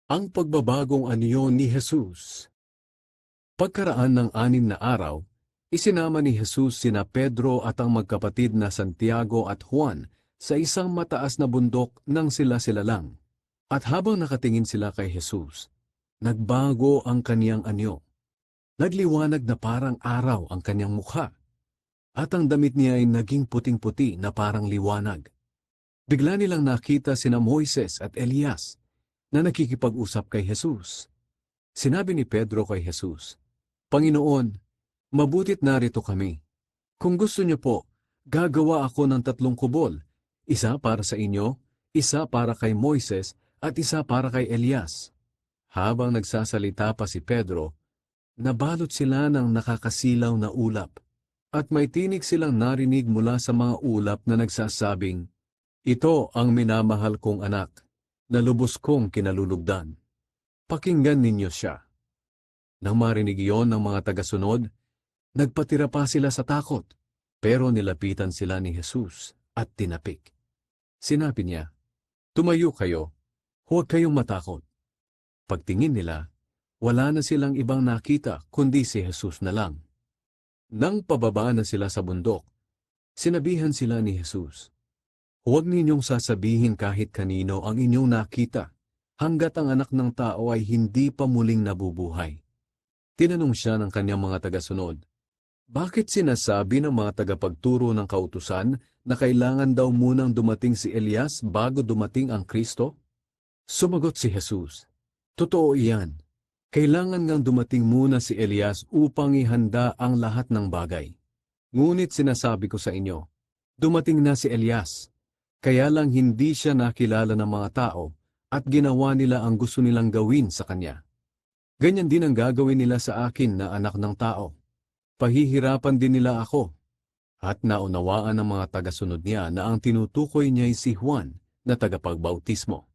Ang pagbabagong anyo ni Jesus. Pagkaraan ng 6 na araw, isinama ni Jesus sina Pedro at ang magkapatid na Santiago at Juan sa isang mataas na bundok nang sila-sila lang. At habang nakatingin sila kay Jesus, nagbago ang kaniyang anyo. Nagliwanag na parang araw ang kaniyang mukha, at ang damit niya ay naging puting-puti na parang liwanag. Bigla nilang nakita sina Moises at Elias na nakikipag-usap kay Jesus. Sinabi ni Pedro kay Jesus, "Panginoon, mabutit narito kami. Kung gusto niyo po, gagawa ako ng 3 kubol, isa para sa inyo, isa para kay Moises, at isa para kay Elias." Habang nagsasalita pa si Pedro, nabalot sila ng nakakasilaw na ulap, at may tinig silang narinig mula sa mga ulap na nagsasabing, "Ito ang minamahal kong anak, na lubos kong kinalulugdan. Pakinggan ninyo siya." Nang marinig iyon ng mga tagasunod, nagpatira pa sila sa takot, pero nilapitan sila ni Jesus at tinapik. Sinabi niya, "Tumayo kayo, huwag kayong matakot." Pagtingin nila, wala na silang ibang nakita kundi si Jesus na lang. Nang pababa na sila sa bundok, sinabihan sila ni Jesus, "Huwag ninyong sasabihin kahit kanino ang inyong nakita, hanggat ang anak ng tao ay hindi pa muling nabubuhay." Tinanong siya ng kanyang mga tagasunod, "Bakit sinasabi ng mga tagapagturo ng kautusan na kailangan daw munang dumating si Elias bago dumating ang Kristo?" Sumagot si Jesus, "Totoo iyan. Kailangan ngang dumating muna si Elias upang ihanda ang lahat ng bagay. Ngunit sinasabi ko sa inyo, dumating na si Elias. Kaya lang hindi siya nakilala ng mga tao at ginawa nila ang gusto nilang gawin sa kanya. Ganyan din ang gagawin nila sa akin na anak ng tao. Pahihirapan din nila ako." At naunawaan ng mga tagasunod niya na ang tinutukoy niya ay si Juan na tagapagbautismo.